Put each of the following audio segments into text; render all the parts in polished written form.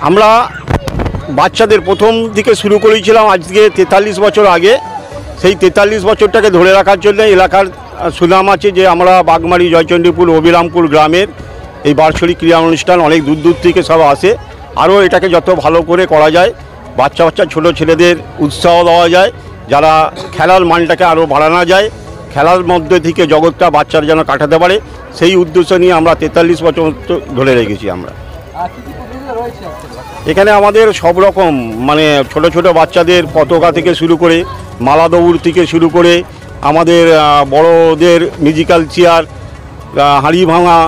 আমরা বাচ্চাদের প্রথম দিকে শুরু করেছিলাম আজকে 43 বছর আগে। সেই 43 বছরটাকে ধরে রাখার জন্য এলাকার সুনাম আছে যে আমরা বাগমারি, জয়চণ্ডীপুর, অবিরামপুর গ্রামের এই বার্ষিক ক্রীড়া অনুষ্ঠান অনেক দূর দূর থেকে সব আসে। আরও এটাকে যত ভালো করে করা যায়, বাচ্চা ছোটো ছেলেদের উৎসাহ দেওয়া যায়, যারা খেলার মানটাকে আরও বাড়ানো যায়, খেলার মধ্যে থেকে জগৎটা বাচ্চারা যেন কাটাতে পারে, সেই উদ্দেশ্য নিয়ে আমরা 43 বছর ধরে রেখেছি। আমরা এখানে আমাদের সব রকম মানে ছোট বাচ্চাদের পতাকা থেকে শুরু করে মালা দৌড় থেকে শুরু করে আমাদের বড়দের মিউজিক্যাল চেয়ার, হাঁড়ি ভাঙা,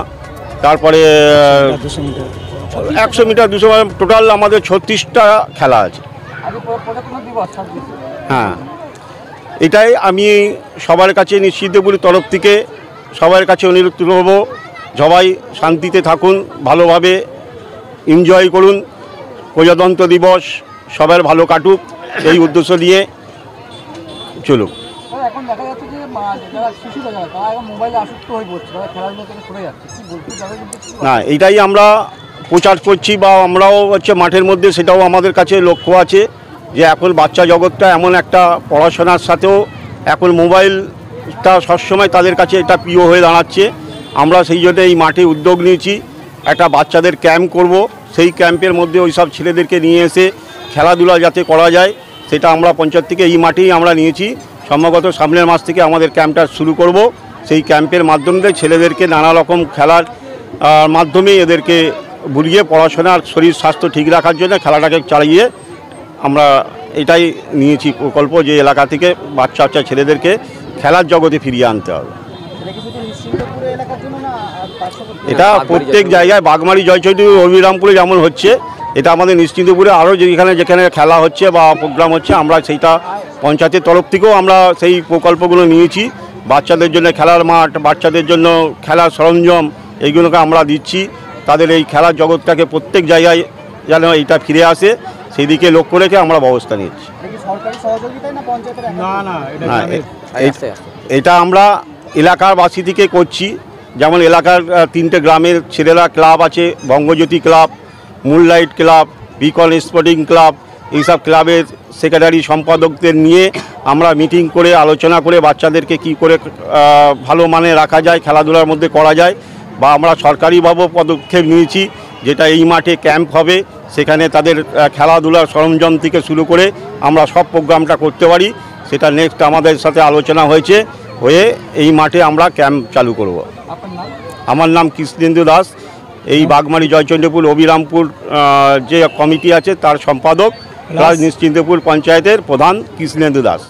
তারপরে 100 মিটার 200 মিটার, টোটাল আমাদের 36টা খেলা আছে। হ্যাঁ, এটাই আমি সবার কাছে নিশ্চিন্তপুরের তরফ থেকে সবার কাছে অনুরোধ করব, সবাই শান্তিতে থাকুন, ভালোভাবে এনজয় করুন, প্রজাতন্ত্র দিবস সবার ভালো কাটুক, এই উদ্দেশ্য নিয়ে চলুক। এখন দেখা যাচ্ছে যে যারা শিশুরা যারা তারা এখন মোবাইলে আসক্ত হয়ে পড়ছে, তারা খেলাধুলা থেকে সরে যাচ্ছে, কি বলতে না, এইটাই আমরা প্রচার করছি বা আমরাও মাঠের মধ্যে সেটাও আমাদের কাছে লক্ষ্য আছে যে এখন বাচ্চা জগৎটা এমন একটা পড়াশোনার সাথেও এখন মোবাইলটা সবসময় তাদের কাছে এটা প্রিয় হয়ে দাঁড়াচ্ছে। আমরা সেই জন্য এই মাঠে উদ্যোগ নিয়েছি, একটা বাচ্চাদের ক্যাম্প করব, সেই ক্যাম্পের মধ্যে ওই সব ছেলেদেরকে নিয়ে এসে খেলাধুলা যাতে করা যায় সেটা আমরা পঞ্চায়েত থেকে এই মাঠেই আমরা নিয়েছি। সম্ভবত সামনের মাস থেকে আমাদের ক্যাম্পটা শুরু করব। সেই ক্যাম্পের মাধ্যমে ছেলেদেরকে নানা রকম খেলার মাধ্যমে এদেরকে বুঝিয়ে পড়াশোনার শরীর স্বাস্থ্য ঠিক রাখার জন্য খেলাটাকে চালিয়ে আমরা এটাই নিয়েছি প্রকল্প যে এলাকা থেকে বাচ্চা ছেলেদেরকে খেলার জগতে ফিরিয়ে আনতে হবে। এটা প্রত্যেক জায়গায় বাগমারি, জয়চণ্ডীপুর, অবিরামপুরে যেমন হচ্ছে, এটা আমাদের নিশ্চিন্তপুরে আরও যেখানে খেলা হচ্ছে বা প্রোগ্রাম হচ্ছে, আমরা সেইটা পঞ্চায়েতের তরফ থেকেও আমরা সেই প্রকল্পগুলো নিয়েছি। বাচ্চাদের জন্য খেলার মাঠ, বাচ্চাদের জন্য খেলার সরঞ্জাম, এইগুলোকে আমরা দিচ্ছি। তাদের এই খেলার জগৎটাকে প্রত্যেক জায়গায় যেন এইটা ফিরে আসে সেই দিকে লক্ষ্য রেখে আমরা ব্যবস্থা নিচ্ছি। এটা আমরা এলাকার বাসী থেকে করছি। যেমন এলাকার 3টে গ্রামের ছেলেরা ক্লাব আছে, Bangajyoti club, moonlight club, beacon sporting club, এইসব ক্লাবের সেক্রেটারি সম্পাদকদের নিয়ে আমরা মিটিং করে আলোচনা করে বাচ্চাদেরকে কি করে ভালো মানে রাখা যায়, খেলাধুলার মধ্যে করা যায়, বা আমরা সরকারিভাবেও পদক্ষেপ নিয়েছি যেটা এই মাঠে ক্যাম্প হবে, সেখানে তাদের খেলাধুলার সরঞ্জাম থেকে শুরু করে আমরা সব প্রোগ্রামটা করতে পারি, সেটা নেক্সট আমাদের সাথে আলোচনা হয়ে এই মাঠে আমরা ক্যাম্প চালু করব। আমার নাম কৃষ্ণেন্দু দাস, এই বাগমারি, জয়চণ্ডীপুর, অবিরামপুর যে কমিটি আছে তার সম্পাদক, প্লাস নিশ্চিন্তপুর পঞ্চায়েতের প্রধান কৃষ্ণেন্দু দাস।